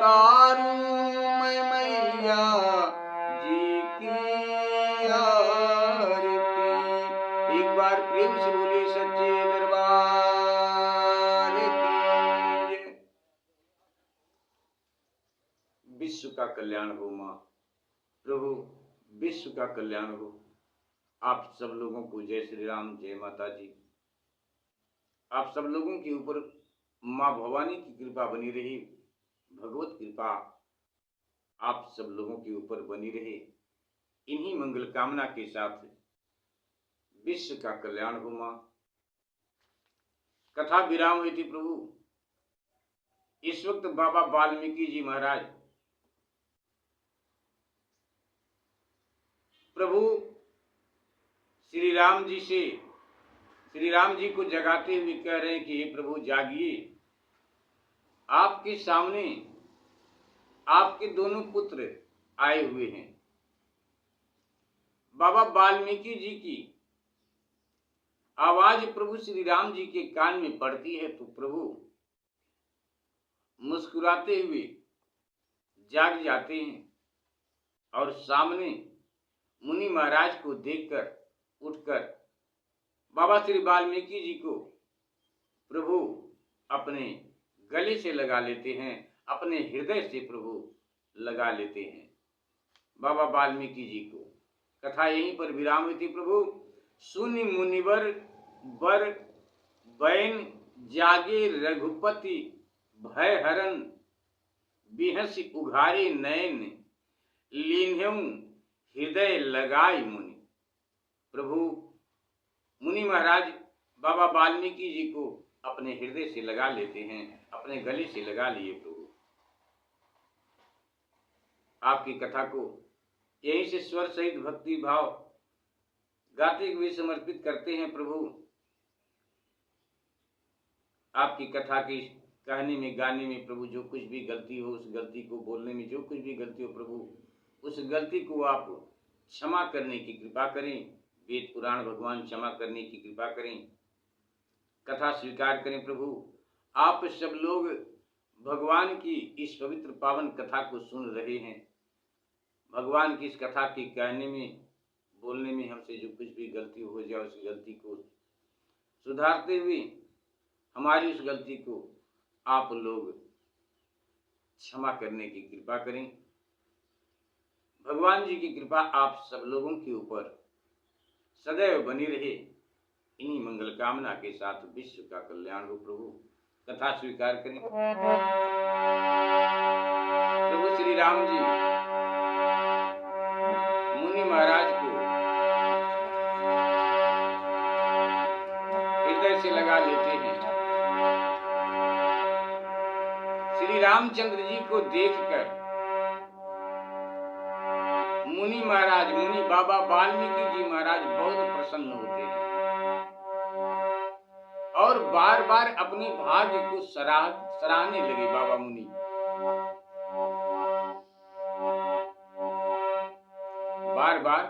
पुकारूं मैं मैया जी की आरती। एक बार प्रेम से बोले सच्चे दरबार की जय। विश्व का कल्याण हो माँ, प्रभु विश्व का कल्याण हो। आप सब लोगों को जय श्री राम, जय माता जी। आप सब लोगों के ऊपर माँ भवानी की कृपा बनी रही, भगवत कृपा आप सब लोगों के ऊपर बनी रहे। इन्हीं मंगल कामना के साथ विश्व का कल्याण हो माँ। कथा विराम हुई थी प्रभु। इस वक्त बाबा वाल्मीकि जी महाराज प्रभु श्री राम जी को जगाते हुए कह रहे हैं कि हे प्रभु जागिए, आपके सामने आपके दोनों पुत्र आए हुए हैं। बाबा वाल्मीकि जी की आवाज प्रभु श्री राम जी के कान में पड़ती है तो प्रभु मुस्कुराते हुए जाग जाते हैं और सामने मुनि महाराज को देखकर उठकर बाबा श्री वाल्मीकि जी को प्रभु अपने गले से लगा लेते हैं, अपने हृदय से प्रभु लगा लेते हैं बाबा वाल्मीकि जी को। कथा यहीं पर विराम हुई थी प्रभु। सुनि मुनिवर बर बैन जागे रघुपति भय हरन बिहसि उघारे नयन लीन्हऊ हृदय लगाई मुनि। प्रभु मुनि महाराज बाबा वाल्मीकि जी को अपने हृदय से लगा लेते हैं, अपने गले से लगा लिए प्रभु। आपकी कथा को यहीं से स्वर सहित भक्ति भाव गाते हुए समर्पित करते हैं प्रभु। आपकी कथा की कहने में गाने में प्रभु जो कुछ भी गलती हो, उस गलती को बोलने में जो कुछ भी गलती हो प्रभु, उस गलती को आप क्षमा करने की कृपा करें। वेद पुराण भगवान क्षमा करने की कृपा करें, कथा स्वीकार करें प्रभु। आप सब लोग भगवान की इस पवित्र पावन कथा को सुन रहे हैं। भगवान की इस कथा के कहने में बोलने में हमसे जो कुछ भी गलती हो जाए, उस गलती को सुधारते हुए हमारी उस गलती को आप लोग क्षमा करने की कृपा करें। भगवान जी की कृपा आप सब लोगों के ऊपर सदैव बनी रहे। इन्हीं मंगल कामना के साथ विश्व का कल्याण हो प्रभु। कथा स्वीकार करें। प्रभु श्री राम जी मुनि महाराज को हृदय से लगा लेते हैं। श्री रामचंद्र जी को देखकर मुनि महाराज, मुनि बाबा वाल्मीकि जी महाराज बहुत प्रसन्न होते हैं और बार बार अपने भाग्य को सराहने लगे। बाबा मुनि बार बार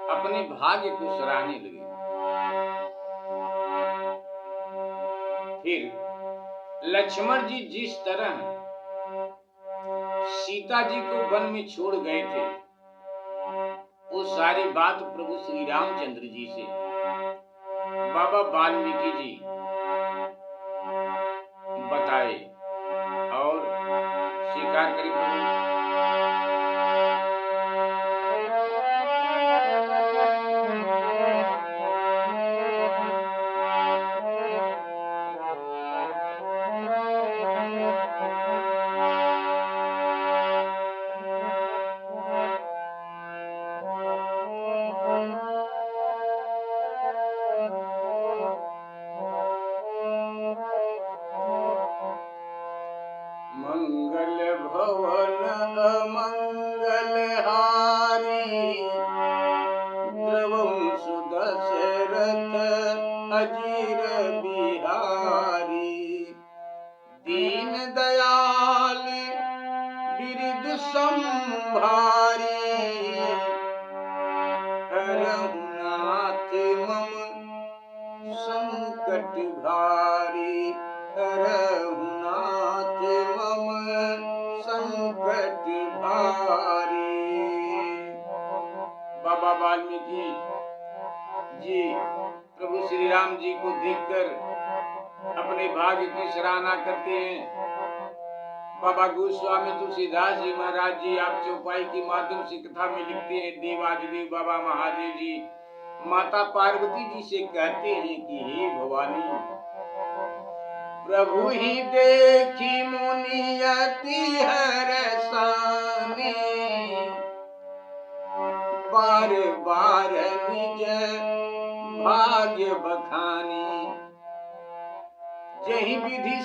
अपने भाग्य को सराहने लगे। फिर लक्ष्मण जी जिस तरह सीता जी को वन में छोड़ गए थे, वो सारी बात प्रभु श्री रामचंद्र जी से बाबा वाल्मीकि जी बताए और स्वीकार करें प्रभु। मंगल भवन मंगल हारी द्रवं सुदशरथ अजीर बिहारी। दीन दयाल बिरद संभारी हरहु नाथ मम संकट भारी। हरहु नाथ मम संकट राम जी को देखकर अपने भाग्य की सराहना करते हैं। बाबा गोस्वामी तुलसीदास जी महाराज जी आप चौपाई के माध्यम से कथा में लिखते हैं, देवादिदेव बाबा महादेव जी माता पार्वती जी से कहते हैं कि हे भवानी, प्रभु ही देखी मुनियति हरसाने, बार बार निज भाग्य बखानी, जही विधि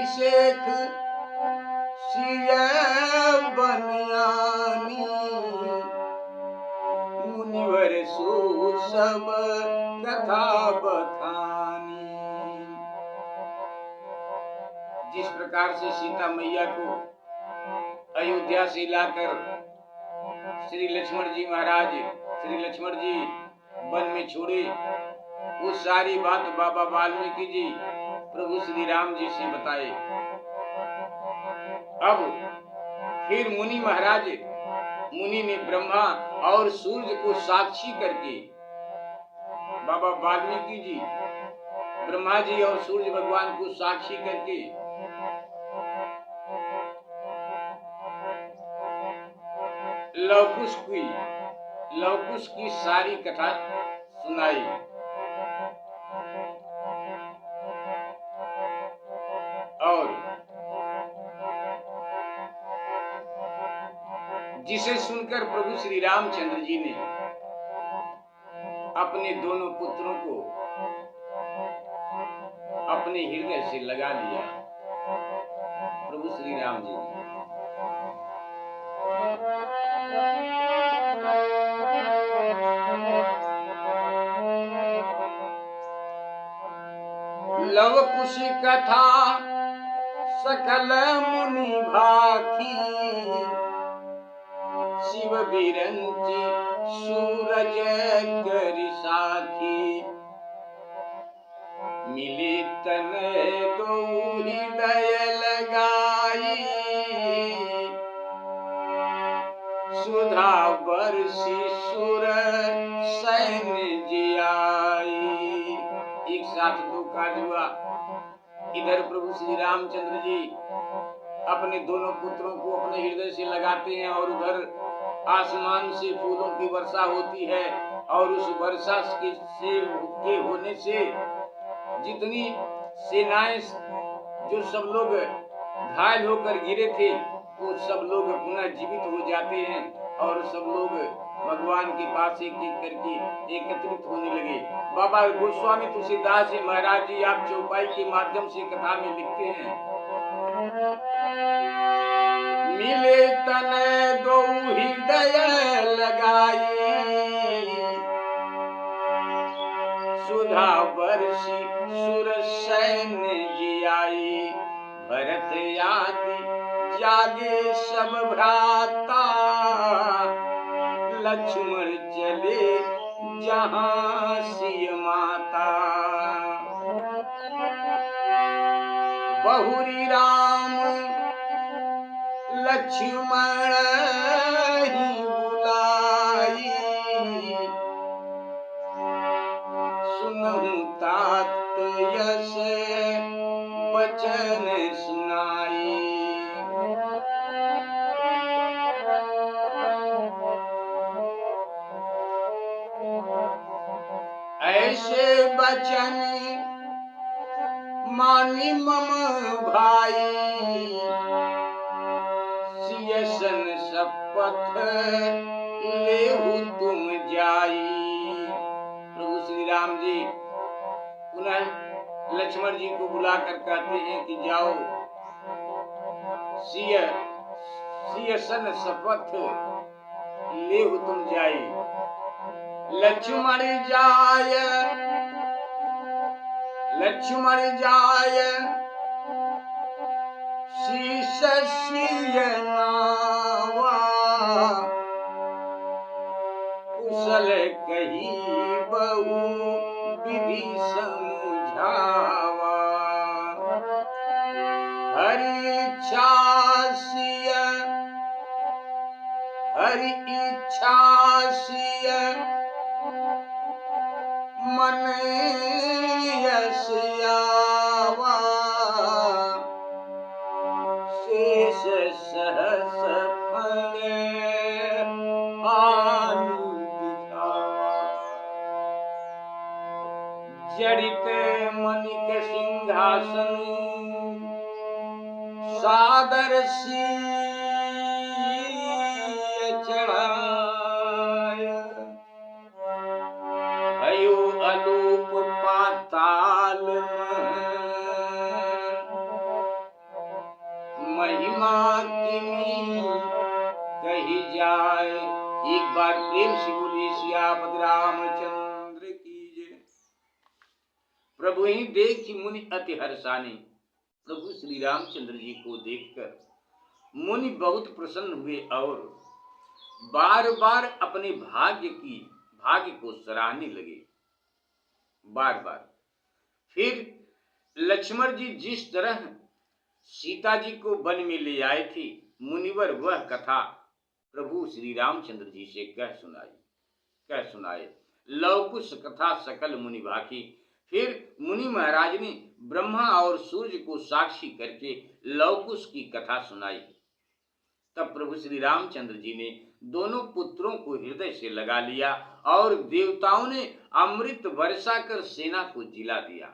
शेख सिय बनियानी, मुनिवर सो सब कथा बखानी। जिस प्रकार से सीता मैया को अयोध्या से लाकर श्री लक्ष्मण जी महाराज श्री लक्ष्मण जी वन में छोड़े, वो सारी बात बाबा वाल्मीकि जी प्रभु श्री राम जी से बताए। अब फिर मुनि ने ब्रह्मा और सूर्य को साक्षी करके, बाबा वाल्मीकि जी ब्रह्मा जी और सूर्य भगवान को साक्षी करके लवकुश की सारी कथा सुनाई। और जिसे सुनकर प्रभु श्री रामचंद्र जी ने अपने दोनों पुत्रों को अपने हृदय से लगा लिया। प्रभु श्री राम जी लव कुश कथा सकल मुनि भाखी, शिव बिरंची सूरज करि साखी, मिले तन दो हृदय लगाई, सुधा बरसी सुर सैन्य जियाई। एक साथ दो काज हुआ। इधर प्रभु श्री रामचंद्र जी अपने दोनों पुत्रों को अपने हृदय से लगाते हैं और उधर आसमान से फूलों की वर्षा होती है, और उस वर्षा के होने से जितनी सेनाएं जो सब लोग घायल होकर गिरे थे वो सब लोग पुनः जीवित हो जाते हैं, और सब लोग भगवान के पास एक एक करके एकत्रित होने लगे। बाबा गोस्वामी तुलसीदास जी महाराज जी आप चौपाई के माध्यम से कथा में लिखते हैं, मिले तन दो हृदय लगाई, सुधा बरसी सुर सैन्य जियाई, भरत आदि जागे सब भ्राता, लक्ष्मण चले जहां सिय माता, बहुरी राम लक्ष्मण ही बुलाई, सुनहु तात यश वचन सुनाई, ऐसे बचन मानी मम भाई, सियसन शपथ लेहु तुम जाई। प्रभु श्री राम जी पुनः लक्ष्मण जी को बुलाकर कहते हैं कि जाओ, सियसन शपथ लेहु तुम जाई। लक्ष्मण जाय शीश सिय नावा, कुशल कही बहु विधि समझावा, हरि इच्छा सिय मन यश आवा, शेष सहस फणे आनु दिखावा। जड़ित मणिक सिंहासन सादर सीय चढ़ाया, भयो अलूप पाताल महिमा किनी कही जाए। एक बार प्रेम से बोलिए सियापति रामचंद्र की जय। प्रभु ही देखी मुनि अति हर्षानी। प्रभु श्री रामचंद्र जी को देखकर मुनि बहुत प्रसन्न हुए और बार बार अपने भाग्य को सराहने लगे। बार बार फिर लक्ष्मण जी जिस तरह सीता जी को वन में ले आए थे, मुनिवर वह कथा प्रभु श्री रामचंद्र जी से कह सुनाए। लवकुश कथा सकल मुनि भाखी। फिर मुनि महाराज ने ब्रह्मा और सूर्य को साक्षी करके लवकुश की कथा सुनाई। तब प्रभु श्री रामचंद्र जी ने दोनों पुत्रों को हृदय से लगा लिया और देवताओं ने अमृत वर्षा कर सेना को जिला दिया।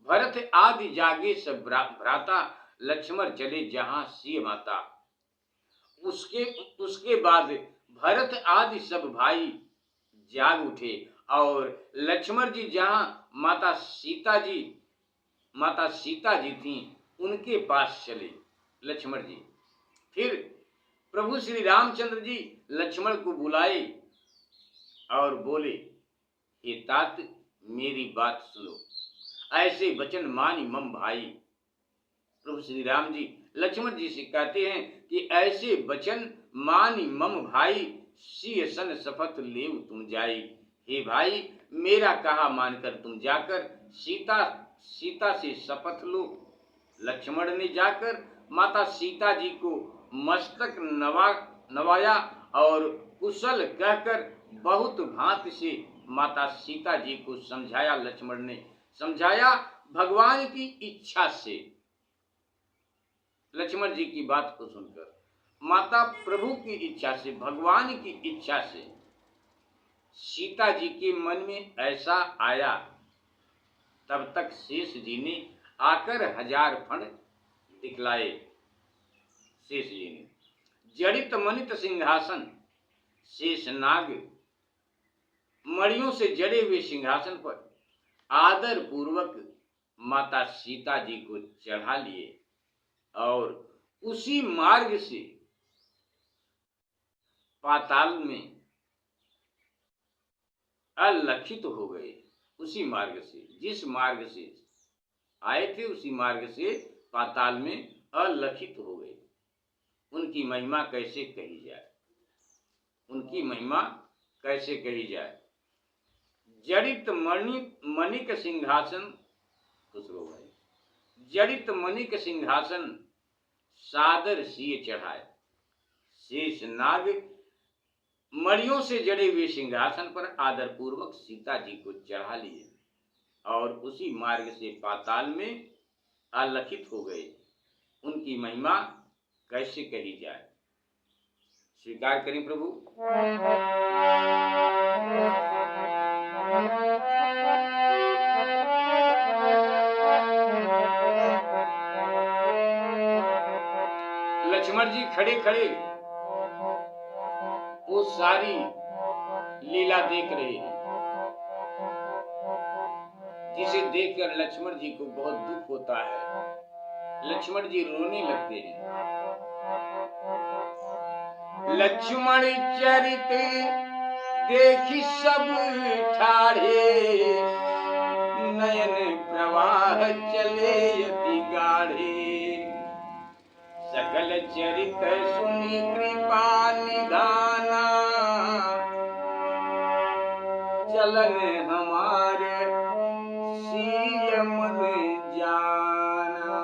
भरत आदि जागे सब भ्राता, लक्ष्मण चले जहां सिय माता। उसके बाद भरत आदि सब भाई जाग उठे और लक्ष्मण जी जहां माता सीता जी थीं उनके पास चले लक्ष्मण जी। फिर प्रभु श्री रामचंद्र जी लक्ष्मण को बुलाए और बोले, हे तात मेरी बात सुनो, ऐसे वचन मानी मम भाई। प्रभु श्री राम जी लक्ष्मण जी से कहते हैं कि ऐसे वचन मानी मम भाई, सिय सन शपथ लेव तुम जाई। हे भाई मेरा कहा मानकर तुम जाकर सीता से शपथ लो। लक्ष्मण ने जाकर माता सीता जी को मस्तक नवाया और कुशल कहकर बहुत भांति से माता सीता जी को समझाया। लक्ष्मण ने समझाया भगवान की इच्छा से। लक्ष्मण जी की बात को सुनकर माता प्रभु की इच्छा से, भगवान की इच्छा से सीता जी के मन में ऐसा आया। तब तक शेष जी ने आकर 1000 फण दिखलाए। शेष जी ने जड़ित मणित सिंहासन, शेष नाग मणियों से जड़े हुए सिंहासन पर आदर पूर्वक माता सीता जी को चढ़ा लिए और उसी मार्ग से पाताल में अलक्षित हो गए। उसी मार्ग से, जिस मार्ग से आए थे उसी मार्ग से पाताल में अलक्षित हो गए। उनकी महिमा कैसे कही जाए, उनकी महिमा कैसे कही जाए। जड़ित मणिक सिंहासन, खुश रहो भाई, जड़ित मणिक सिंहासन सादर सिए चढ़ाए। शेष नाग मणियों से जड़े हुए सिंहासन पर आदर पूर्वक सीता जी को चढ़ा लिए और उसी मार्ग से पाताल में अलक्षित हो गए। उनकी महिमा कैसे कही जाए। स्वीकार करें प्रभु। लक्ष्मण जी खड़े खड़े वो सारी लीला देख रहे हैं, जिसे देखकर लक्ष्मण जी को बहुत दुख होता है। लक्ष्मण जी रोने लगते हैं। लक्ष्मण चरित देखी सब ठाढ़े, नयन प्रवाह चले अति गाढ़े। सकल चरित सुनी कृपा निधाना, चलन हमारे सीय मन जाना।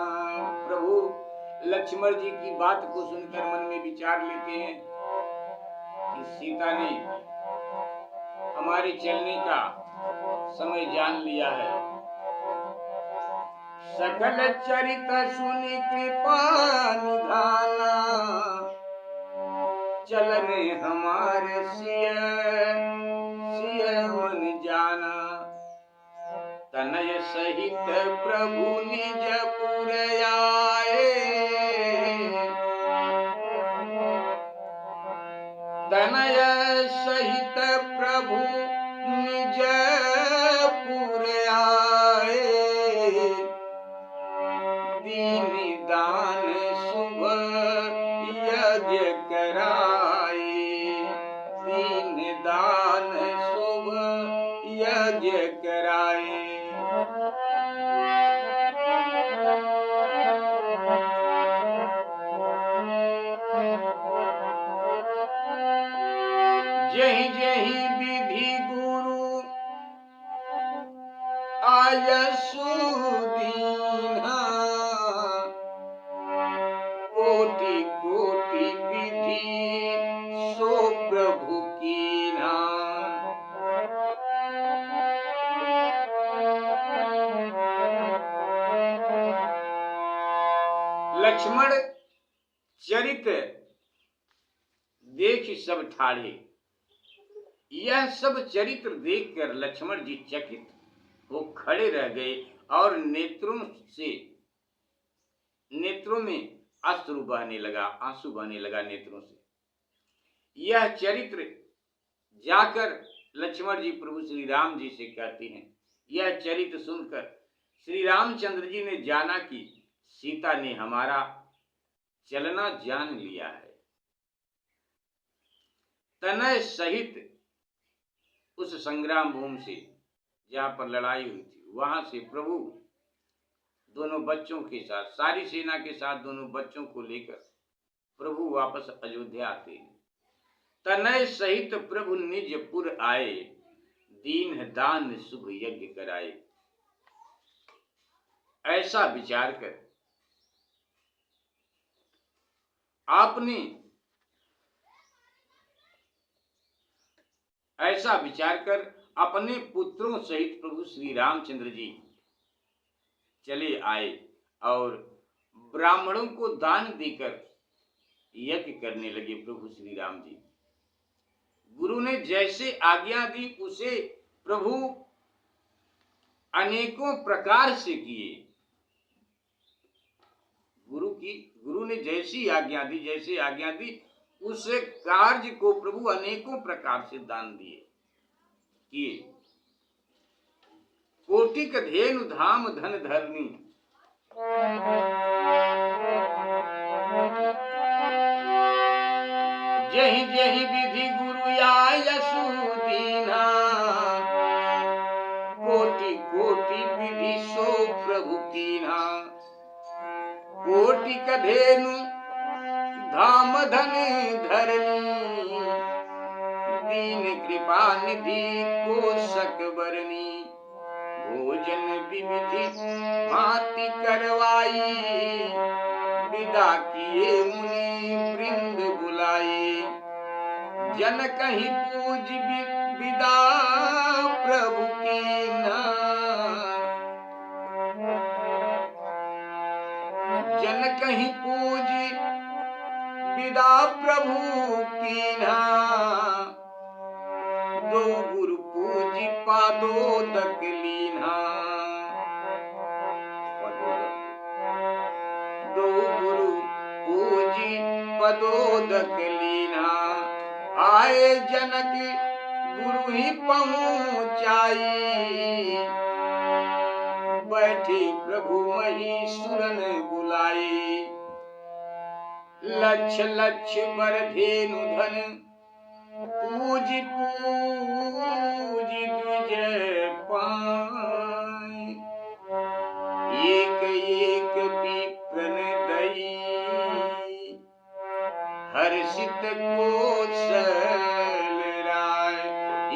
प्रभु लक्ष्मण जी की बात को सुनकर मन में विचार लेते हैं कि सीता ने हमारे चलने का समय जान लिया है। सकल चरित सुनि कृपा निधाना, चलने हमारे सिय मन जाना। तनय सहित प्रभु निज पुर आए, तनय सहित प्रभु निज पुर आए। दीन दान शुभ यज्ञ कराए, दीन दान शुभ यज्ञ कराए। जहि जहि विधि गुरु आयसु दीन्हा, कोटि कोटि विधि सो प्रभु कीन्हा। लक्ष्मण चरित देख सब ठाढ़े। यह सब चरित्र देखकर लक्ष्मण जी चकित हो खड़े रह गए और नेत्रों में अश्रु बहने लगा, आंसू बहने लगा नेत्रों से। यह चरित्र जाकर लक्ष्मण जी प्रभु श्री राम जी से कहते हैं। यह चरित्र सुनकर श्री रामचंद्र जी ने जाना कि सीता ने हमारा चलना जान लिया है। तनय सहित उस संग्राम भूमि से जहां पर लड़ाई हुई थी, वहां से प्रभु दोनों बच्चों के साथ, सारी सेना के साथ दोनों बच्चों को लेकर प्रभु वापस अयोध्या आते हैं। तनय सहित प्रभु निज पुर आए, दीन दान शुभ यज्ञ कराए। ऐसा विचार कर अपने पुत्रों सहित प्रभु श्री रामचंद्र जी चले आए और ब्राह्मणों को दान देकर यज्ञ करने लगे। प्रभु श्री राम जी गुरु ने जैसे आज्ञा दी उसे प्रभु अनेकों प्रकार से किए। गुरु ने जैसे आज्ञा दी उस कार्य को प्रभु अनेकों प्रकार से दान दिए किए। कोटिक धेनु धाम धन धरनी, जहि जहि विधि गुरु आयसु दीन्हा, कोटि कोटि विधि सो प्रभु कीन्हा। कोटिक धेनु धाम धन धरनी, दीन कृपा निधि कोशक बरनी। भोजन विविधि भांति करवाई, विदा किए मुनि वृंद बुलाए। जन कहीं पूज विदा प्रभु कीन्हा, जन कहीं पूज विदा प्रभु कीन्हा। दो गुरु पूज पादोदक लीन्हा, दो गुरु पूज पदोदक लीन्हा। आए जनक गुरु ही पहुँचाई, बैठे प्रभु महीसुरन बुलाई। लक्ष लक्ष बर धेनु धन पूज पूज द्विज पाए। एक एक विप्रन दई, हर्षित कौशल राय।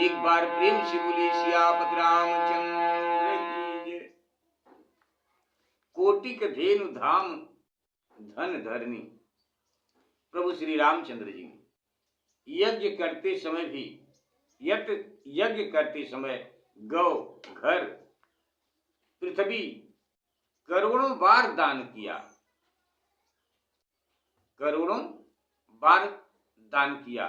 एक बार प्रेम से बोली सियापत रामचंद्र की जय। कोटिक धेनु धाम धन धरनी, प्रभु श्री रामचंद्र जी यज्ञ करते समय गौ, घर, पृथ्वी करोड़ों बार दान किया, करोड़ों बार दान किया।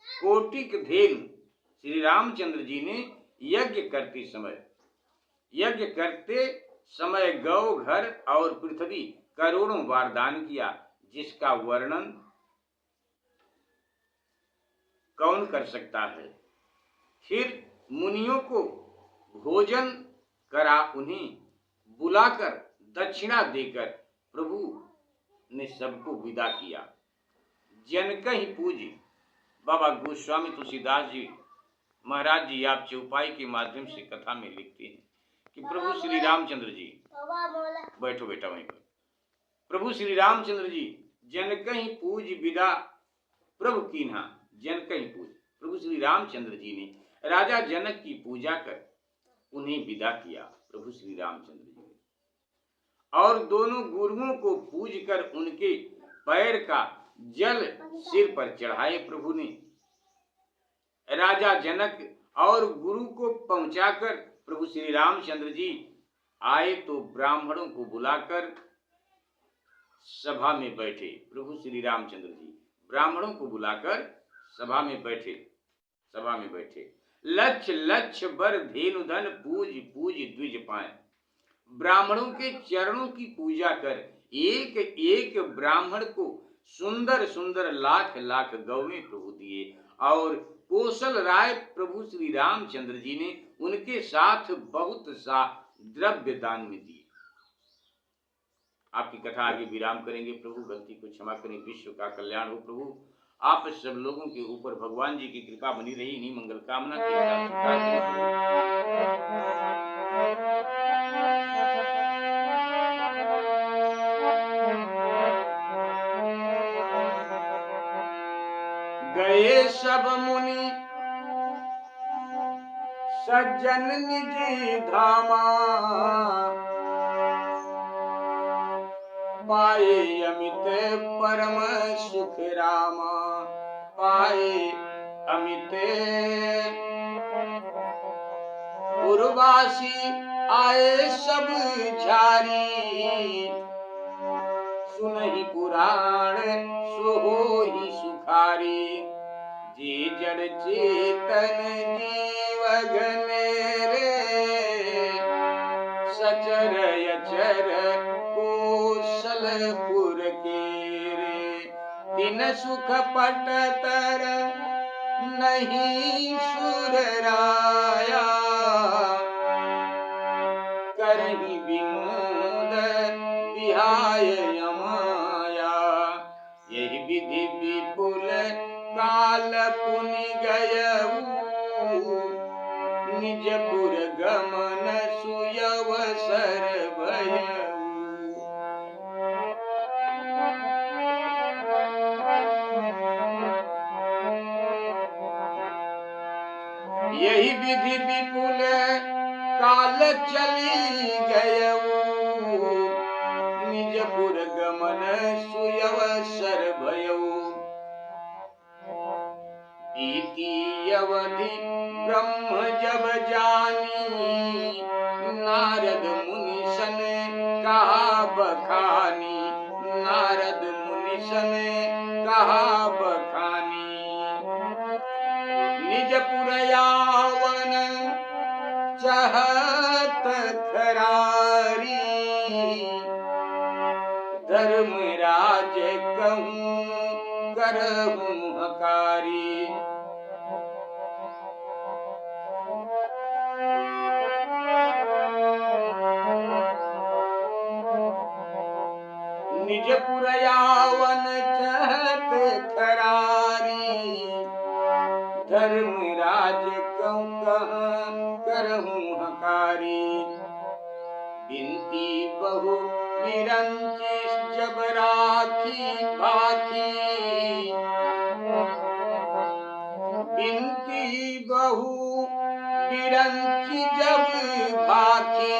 कोटिक धेनु श्री रामचंद्र जी ने यज्ञ करते समय गौ, घर और पृथ्वी करोड़ों बार दान किया, जिसका वर्णन कौन कर सकता है। फिर मुनियों को भोजन करा, उन्हें बुलाकर दक्षिणा देकर प्रभु ने सबको विदा किया। जनक ही पूज्य बाबा गोस्वामी तुलसीदास जी महाराज जी आप चौपाई के माध्यम से कथा में लिखते हैं कि प्रभु श्री रामचंद्र जी, बैठो बेटा वहीं पर, प्रभु श्री रामचंद्र जी जनक ही पूज विदा प्रभु कीन्हा। जनक ही पूज, प्रभु श्री रामचंद्र जी ने राजा जनक की पूजा कर उन्हें विदा किया। प्रभु श्री रामचंद्र जी ने और दोनों गुरुओं को पूज कर उनके पैर का जल सिर पर चढ़ाए। प्रभु ने राजा जनक और गुरु को पहुंचाकर प्रभु श्री रामचंद्र जी आए तो ब्राह्मणों को बुलाकर सभा में बैठे। प्रभु श्री रामचंद्र जी ब्राह्मणों को बुलाकर सभा में बैठे। लक्ष लक्ष बर धेनु धन पूज पूज द्विज पाए। ब्राह्मणों के चरणों की पूजा कर एक एक ब्राह्मण को सुंदर सुंदर लाख लाख गौवें प्रभु दिए और कौशल राय प्रभु श्री रामचंद्र जी ने उनके साथ बहुत सा द्रव्य दान में दिए। आपकी कथा आगे विराम करेंगे। प्रभु गलती को क्षमा करें, विश्व का कल्याण हो। प्रभु आप सब लोगों के ऊपर भगवान जी की कृपा बनी रही, इन्हीं मंगल कामना के साथ स्वीकार करें। गए सब मुनि सज्जन निज धामा, पाए अमित परम सुख रामा। पाए अमित पुरवासी आए सब झारी, सुनहि पुराण सोहि सुखारी। जे जड़ चेतन जीव घनेरे, सचर अचर कौशलपुर केरे। दिन सुख पटतर नहीं सुरराया, करहि विनोद बिहाय अमाया। यही विधि विपुल काल पुनि गयऊ, निजपुर गमन सुयवसर भयऊ। यही विधि विपुल काल चली गयऊ, निजपुर गमन सुयवसर भयऊ। इति अवधि ब्रह्म जब जानी, नारद मुनि सन कहा बखानी। नारद मुनि सन कहा बखानी। निजपुर यावन चहत खरारी, धर्मराज कहूँ करहूँ हकारी। निजपुर यावन चहत खरारी, धर्मराज कहूँ करहूँ हकारी। बिनती बहु बिरंची जब राखी भाखी, बिनती बहु बिरंची जब भाखी।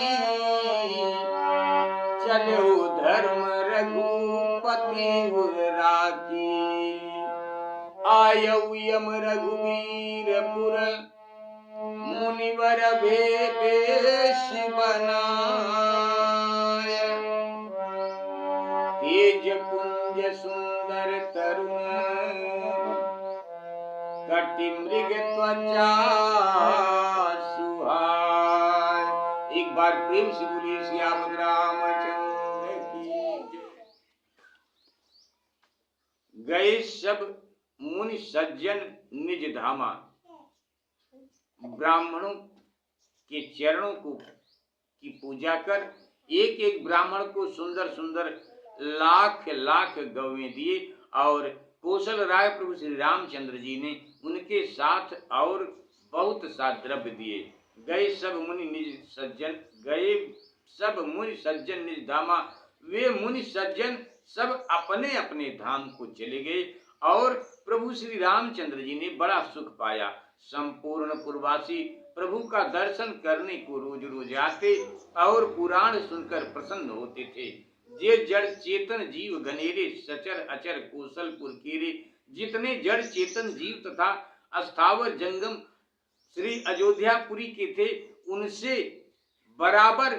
चलो धर्म रघुपति राखी, आयऊ यम रघुवीरपुर मुनिवर भेष बनाय तेज पुंज सुंदर तरुण कटि मृग त्वचा सुहाय। एक बार प्रेम से बोलिए सियापत रामचंद्र की जय। गए सब मुनि सज्जन निज धामा, ब्राह्मणों के चरणों को की पूजा कर एक एक ब्राह्मण को सुंदर सुंदर लाख लाख गौवें दिए और कौशल राय प्रभु श्री रामचंद्र जी ने उनके साथ और बहुत सा द्रव्य दिए। गए सब मुनि सज्जन निज धामा, वे मुनि सज्जन सब अपने अपने धाम को चले गए और प्रभु श्री रामचंद्र जी ने बड़ा सुख पाया। संपूर्ण पुरवासी प्रभु का दर्शन करने को रोज रोज आते और पुराण सुनकर प्रसन्न होते थे। जे जड़ चेतन जीव घनेरे सचर अचर कौशलपुर केरे, जितने जड़ चेतन जीव तथा अस्थावर जंगम श्री अयोध्यापुरी के थे, उनसे बराबर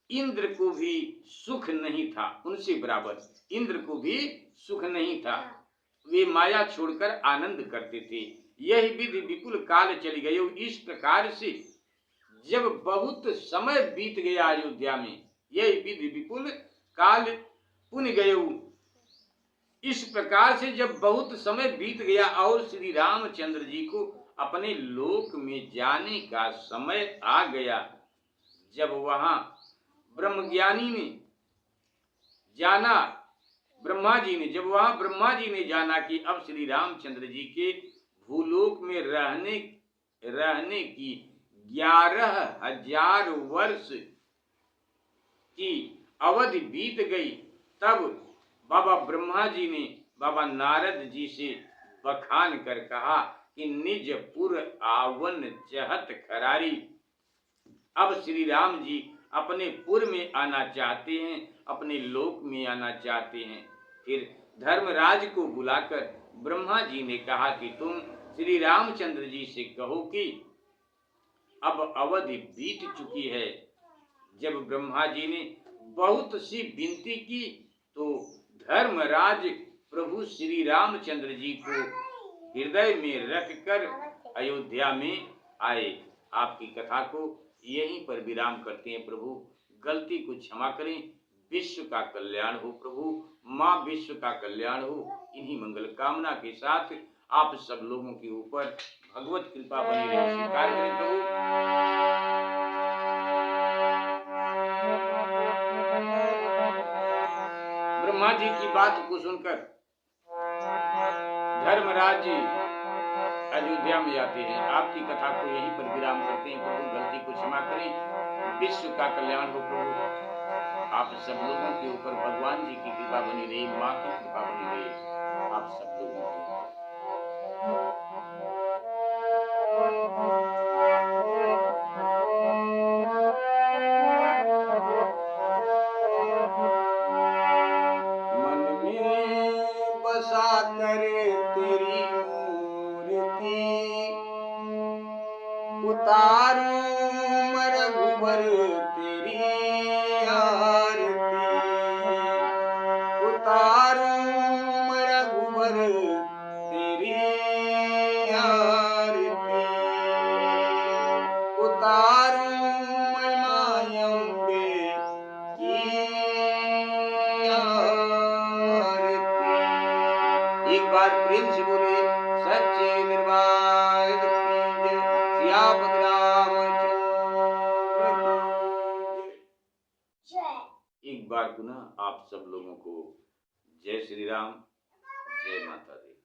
इंद्र को भी सुख नहीं था। उनसे बराबर इंद्र को भी सुख नहीं था। वे माया छोड़कर आनंद करते थे। यही विधि विपुल काल चली गई। इस प्रकार से जब बहुत समय बीत गया अयोध्या में, यही विधि विपुल काल पुन गयऊ। इस प्रकार से जब बहुत समय बीत गया और श्री रामचंद्र जी को अपने लोक में जाने का समय आ गया, जब वहां ब्रह्मज्ञानी ने जाना, ब्रह्मा जी ने जाना कि अब श्री रामचंद्र जी के भूलोक में रहने की 11,000 वर्ष की अवधि बीत गई, तब बाबा ब्रह्मा जी ने बाबा नारद जी से बखान कर कहा कि निज पुर आवन चहत खरारी। अब श्री राम जी अपने पुर में आना चाहते हैं, अपने लोक में आना चाहते हैं। फिर धर्मराज को बुलाकर ब्रह्मा जी ने कहा कि तुम श्री रामचंद्र जी से कहो कि अब अवधि बीत चुकी है। जब ब्रह्मा जी ने बहुत सी विनती की तो धर्मराज प्रभु श्री रामचंद्र जी को हृदय में रखकर अयोध्या में आए। आपकी कथा को यहीं पर विराम करते हैं। प्रभु गलती को क्षमा करें, विश्व का कल्याण हो। प्रभु माँ विश्व का कल्याण हो। इन्हीं मंगल कामना के साथ आप सब लोगों के ऊपर भगवत कृपा बनी रहे, स्वीकार करें प्रभु। ब्रह्मा जी की बात को सुनकर धर्मराज अयोध्या में जाते हैं। आपकी कथा को यहीं पर विराम करते हैं। प्रभु गलती को क्षमा करें, विश्व का कल्याण हो। प्रभु आप सब लोगों के ऊपर भगवान जी की कृपा बनी रही, माँ की कृपा बनी रही आप सब लोगों के ऊपर। मन में बसा करे तेरी मूर्ति, उतारूं मैं रघुबर तेरी आरती, उतारूं मैं रघुबर तेरी आरती, उतारूं मैं माँ अम्बे की आरती। एक बार प्रेम से बोले सच्चे दरबार की जय। सियापत रामचंद्र की जय। एक बार पुनः आप सब लोगों को जय श्री राम, जय माता दी।